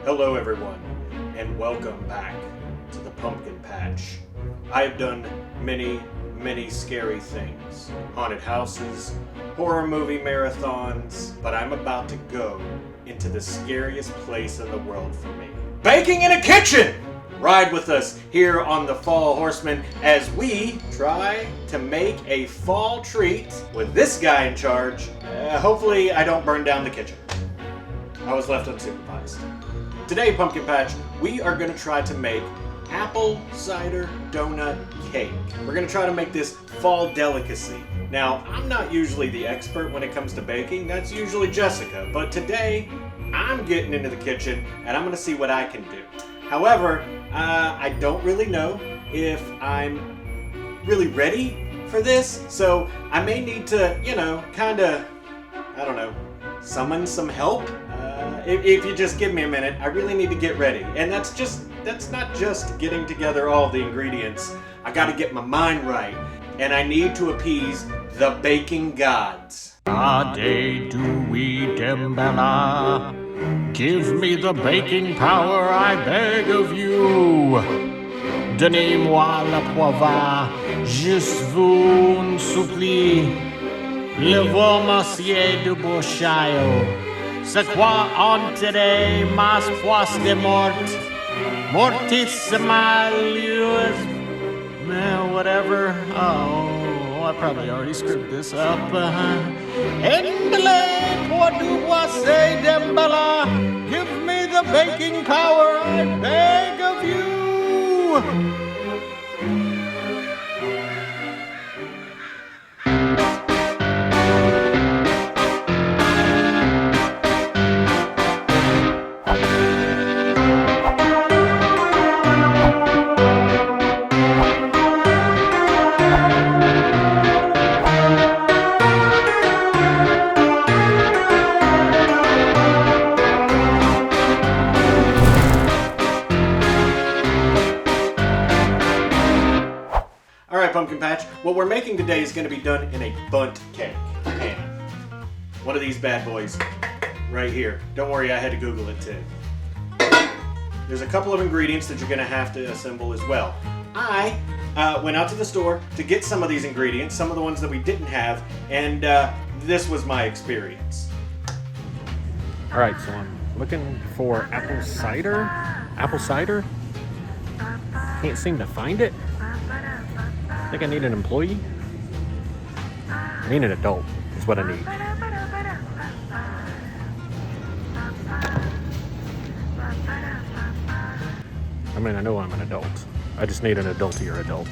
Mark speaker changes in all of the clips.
Speaker 1: Hello everyone, and welcome back to the pumpkin patch. I have done many scary things. Haunted houses, horror movie marathons, but I'm about to go into the scariest place in the world for me. Baking in a kitchen! Ride with us here on the Fall Horsemen as we try to make a fall treat with this guy in charge. Hopefully I don't burn down the kitchen. I was left unsupervised. Today, Pumpkin Patch, we are going to try to make apple cider donut cake. We're going to try to make this fall delicacy. Now, I'm not usually the expert when it comes to baking. That's usually Jessica. But today, I'm getting into the kitchen and I'm going to see what I can do. However, I don't really know if I'm really ready for this. So I may need to, summon some help. If you just give me a minute, I really need to get ready. And that's not just getting together all the ingredients. I gotta get my mind right. And I need to appease the baking gods.
Speaker 2: Ade dui dembella, give me the baking power, I beg of you. Donnez-moi la poivre, je vous supplie. Le bon monsieur de Beauchaillot. C'est quoi enteré mas poisse de mort, mortis malius, whatever. Oh, I probably already screwed this up. Embele pour du boisé d'embella, give me the baking power, I beg of you.
Speaker 1: Pumpkin Patch, what we're making today is going to be done in a bundt cake pan. One of these bad boys right here. Don't worry, I had to Google it too. There's a couple of ingredients that you're going to have to assemble as well. I went out to the store to get some of these ingredients, some of the ones that we didn't have, and this was my experience.
Speaker 2: Alright, so I'm looking for apple cider. Apple cider? Can't seem to find it. I think I need an employee. I need an adult is what I need. I mean, I know I'm an adult. I just need an adultier adult.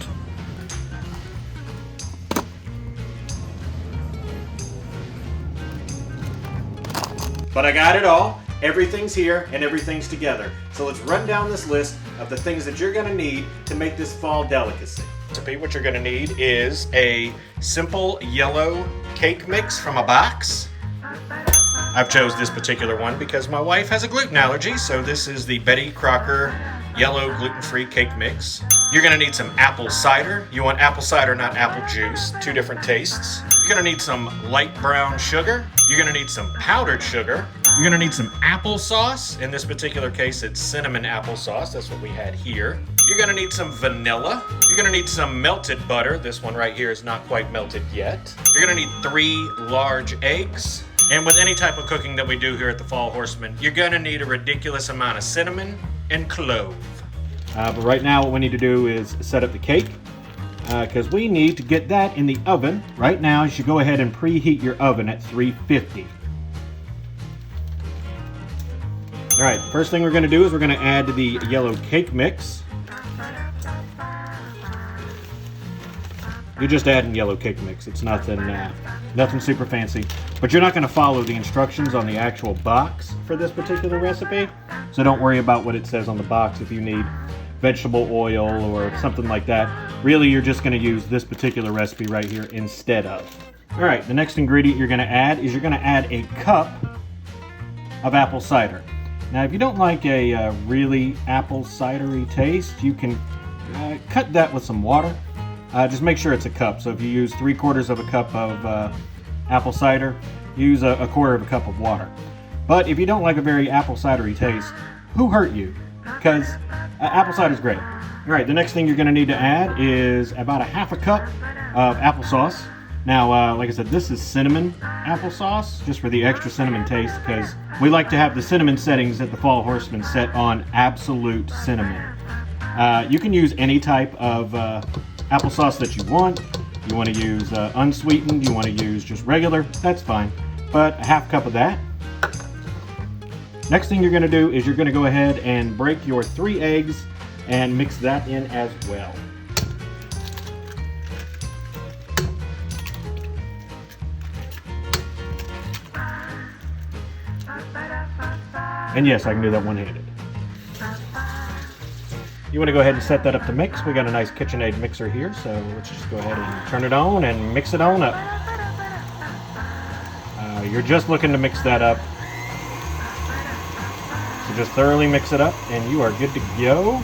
Speaker 1: But I got it all. Everything's here and everything's together. So let's run down this list of the things that you're gonna need to make this fall delicacy. What you're gonna need is a simple yellow cake mix from a box. I've chose this particular one because my wife has a gluten allergy, so this is the Betty Crocker yellow gluten-free cake mix. You're gonna need some apple cider. You want apple cider, not apple juice. Two different tastes. You're gonna need some light brown sugar. You're gonna need some powdered sugar. You're gonna need some applesauce. In this particular case, it's cinnamon applesauce. That's what we had here. You're gonna need some vanilla. You're gonna need some melted butter. This one right here is not quite melted yet. You're gonna need 3 large eggs. And with any type of cooking that we do here at the Fall Horsemen, you're gonna need a ridiculous amount of cinnamon and clove.
Speaker 3: But right now what we need to do is set up the cake because we need to get that in the oven. Right now you should go ahead and preheat your oven at 350. Alright, first thing we're going to do is we're going to add the yellow cake mix. You're just adding yellow cake mix. It's nothing super fancy. But you're not going to follow the instructions on the actual box for this particular recipe. So don't worry about what it says on the box if you need vegetable oil or something like that. Really, you're just going to use this particular recipe right here instead of. Alright, the next ingredient you're going to add is you're going to add a cup of apple cider. Now, if you don't like a really apple cidery taste, you can cut that with some water. Just make sure it's a cup. So if you use 3/4 of a cup of apple cider, use a 1/4 of a cup of water. But if you don't like a very apple cidery taste, who hurt you? Because apple cider is great. All right, the next thing you're going to need to add is about a half a cup of applesauce. Now, like I said, this is cinnamon applesauce, just for the extra cinnamon taste, because we like to have the cinnamon settings at the Fall Horsemen set on absolute cinnamon. You can use any type of applesauce that you want. You want to use unsweetened, you want to use just regular, that's fine. But a half cup of that. Next thing you're going to do is you're going to go ahead and break your 3 eggs and mix that in as well. And yes, I can do that one-handed. You want to go ahead and set that up to mix. We got a nice KitchenAid mixer here, so let's just go ahead and turn it on and mix it on up. You're just looking to mix that up. So just thoroughly mix it up and you are good to go.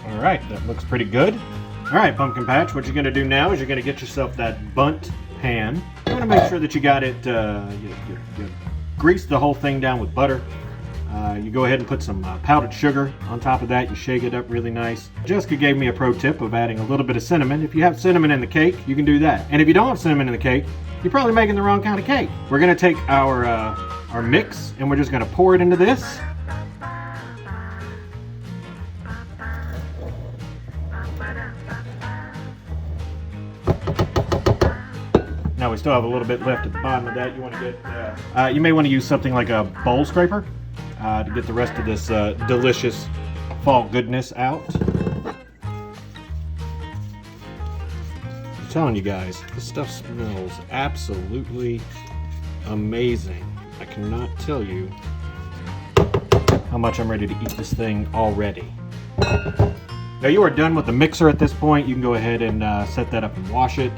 Speaker 3: All right, that looks pretty good. All right, Pumpkin Patch, what you're going to do now is you're going to get yourself that bundt pan. You want to make sure that you got it, you grease the whole thing down with butter. You go ahead and put some powdered sugar on top of that. You shake it up really nice. Jessica gave me a pro tip of adding a little bit of cinnamon. If you have cinnamon in the cake, you can do that. And if you don't have cinnamon in the cake, you're probably making the wrong kind of cake. We're going to take our mix and we're just going to pour it into this. Now we still have a little bit left at the bottom of that. You want to get, you may want to use something like a bowl scraper to get the rest of this delicious fall goodness out. I'm telling you guys, this stuff smells absolutely amazing. I cannot tell you how much I'm ready to eat this thing already. Now you are done with the mixer at this point. You can go ahead and set that up and wash it.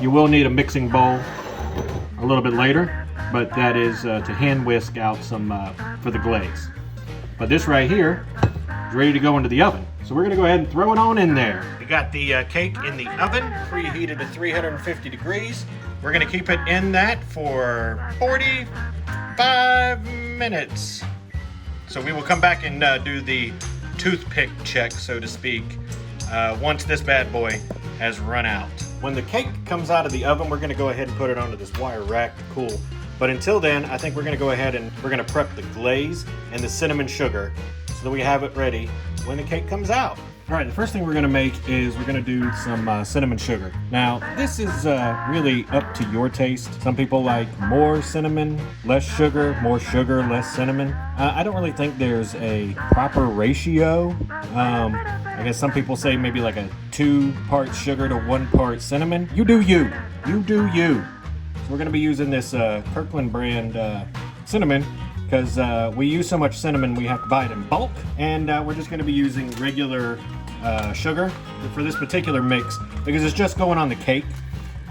Speaker 3: You will need a mixing bowl a little bit later, but that is to hand whisk out some for the glaze. But this right here is ready to go into the oven. So we're gonna go ahead and throw it on in there. We got the cake in the oven, preheated to 350 degrees. We're gonna keep it in that for 45 minutes. So we will come back and do the toothpick check, so to speak, once this bad boy has run out. When the cake comes out of the oven, we're gonna go ahead and put it onto this wire rack to cool. But until then, I think we're gonna go ahead and we're gonna prep the glaze and the cinnamon sugar so that we have it ready when the cake comes out. All right, the first thing we're gonna make is we're gonna do some cinnamon sugar. Now, this is really up to your taste. Some people like more cinnamon, less sugar, more sugar, less cinnamon. I don't really think there's a proper ratio. I guess some people say maybe like a 2 parts sugar to 1 part cinnamon. You do you. You do you. So we're gonna be using this Kirkland brand cinnamon because we use so much cinnamon we have to buy it in bulk, and we're just gonna be using regular sugar for this particular mix because it's just going on the cake.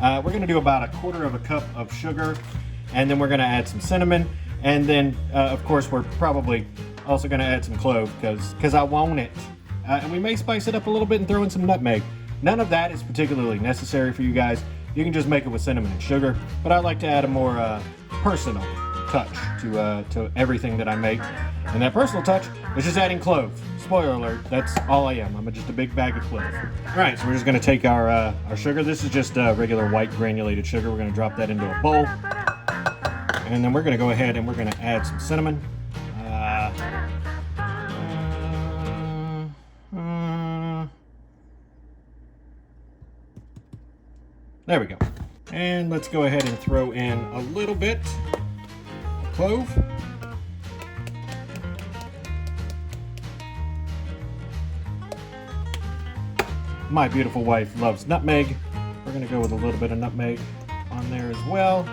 Speaker 3: We're gonna do about 1/4 cup of sugar, and then we're gonna add some cinnamon, and then of course we're probably also gonna add some clove because I want it. And we may spice it up a little bit and throw in some nutmeg. None of that is particularly necessary for you guys. You can just make it with cinnamon and sugar, but I like to add a more personal touch to everything that I make. And that personal touch is just adding clove. Spoiler alert, that's all I am. I'm just a big bag of clove. All right, so we're just gonna take our sugar. This is just regular white granulated sugar. We're gonna drop that into a bowl. And then we're gonna go ahead and we're gonna add some cinnamon. There we go. And let's go ahead and throw in a little bit of clove. My beautiful wife loves nutmeg. We're gonna go with a little bit of nutmeg on there as well.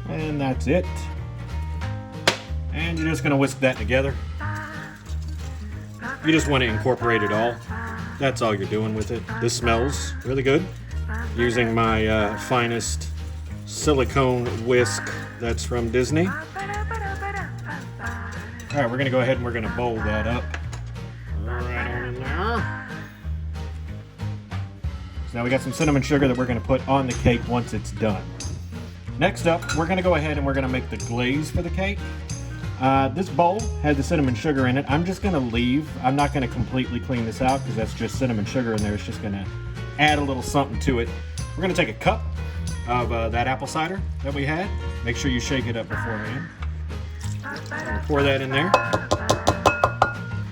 Speaker 3: And that's it. And you're just gonna whisk that together. You just want to incorporate it all. That's all you're doing with it. This smells really good. Using my finest silicone whisk that's from Disney. All right, we're gonna go ahead and we're gonna bowl that up right on in there. So now we got some cinnamon sugar that we're going to put on the cake once it's done. Next up, we're going to go ahead and we're going to make the glaze for the cake. This bowl had the cinnamon sugar in it. I'm just going to leave. I'm not going to completely clean this out because that's just cinnamon sugar in there. It's just going to add a little something to it. We're going to take a cup of that apple cider that we had. Make sure you shake it up beforehand. Pour that in there.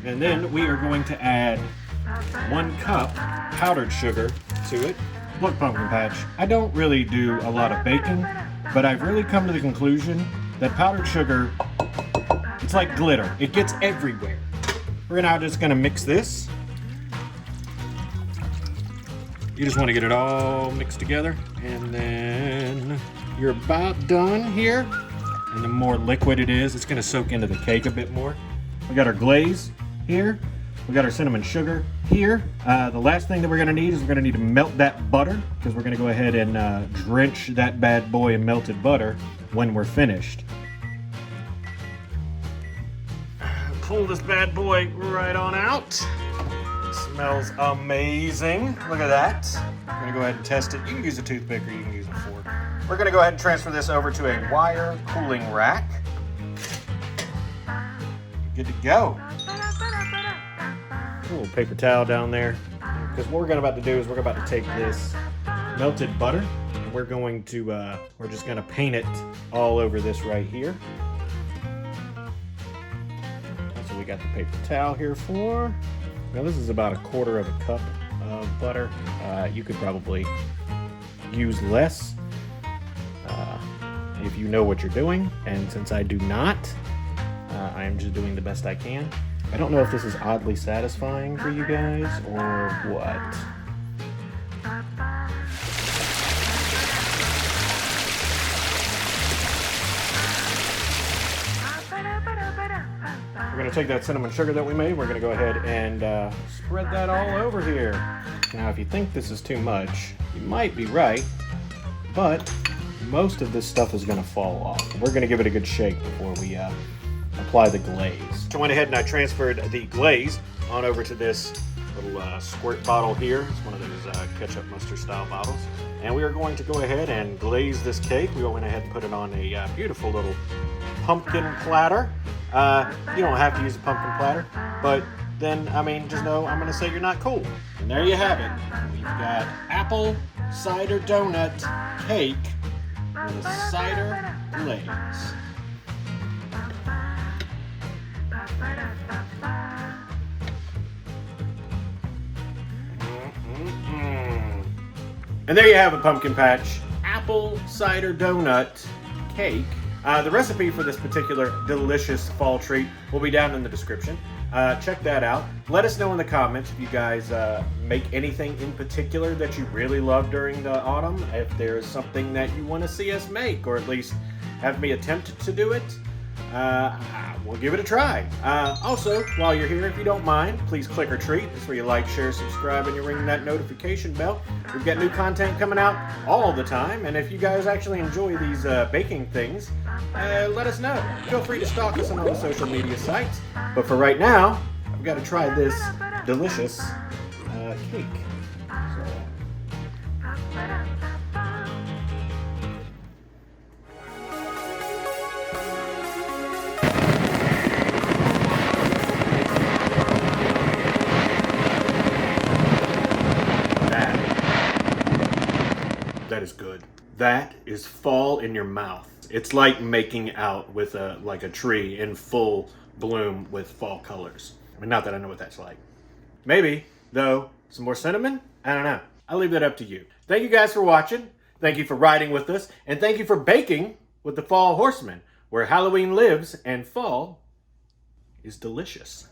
Speaker 3: And then we are going to add 1 cup powdered sugar to it. Look, Pumpkin Patch, I don't really do a lot of baking, but I've really come to the conclusion that powdered sugar, it's like glitter. It gets everywhere. We're now just gonna mix this. You just want to get it all mixed together, and then you're about done here. And the more liquid it is, it's gonna soak into the cake a bit more. We got our glaze here. We got our cinnamon sugar here. The last thing that we're gonna need is we're gonna need to melt that butter, because we're gonna go ahead and drench that bad boy in melted butter when we're finished. Pull this bad boy right on out. Smells amazing. Look at that. We're gonna go ahead and test it. You can use a toothpick or you can use a fork. We're gonna go ahead and transfer this over to a wire cooling rack. Good to go. A little paper towel down there. Because what we're about to do is we're about to take this melted butter and we're going to, we're just gonna paint it all over this right here. That's what we got the paper towel here for. Now this is about 1/4 of a cup of butter. You could probably use less if you know what you're doing. And since I do not, I am just doing the best I can. I don't know if this is oddly satisfying for you guys or what. We're going to take that cinnamon sugar that we made, we're going to go ahead and spread that all over here. Now if you think this is too much, you might be right, but most of this stuff is going to fall off. We're going to give it a good shake before we apply the glaze. So I went ahead and I transferred the glaze on over to this little squirt bottle here. It's one of those ketchup mustard style bottles. And we are going to go ahead and glaze this cake. We went ahead and put it on a beautiful little pumpkin platter. You don't have to use a pumpkin platter, but then, I mean, just know I'm going to say you're not cool. And there you have it. We've got apple cider donut cake with a cider glaze. And there you have it, Pumpkin Patch. Apple cider donut cake. The recipe for this particular delicious fall treat will be down in the description. Check that out. Let us know in the comments if you guys make anything in particular that you really love during the autumn. If there's something that you want to see us make, or at least have me attempt to do it. We'll give it a try. Also, while you're here, if you don't mind, please click or treat. That's where you like, share, subscribe, and you ring that notification bell. We've got new content coming out all the time, and if you guys actually enjoy these baking things, let us know. Feel free to stalk us on all the social media sites. But for right now, I've got to try this delicious cake. That is good. That is fall in your mouth. It's like making out with like a tree in full bloom with fall colors. I mean, not that I know what that's like. Maybe, though, some more cinnamon? I don't know. I'll leave that up to you. Thank you guys for watching. Thank you for riding with us. And thank you for baking with the Fall Horsemen, where Halloween lives and fall is delicious.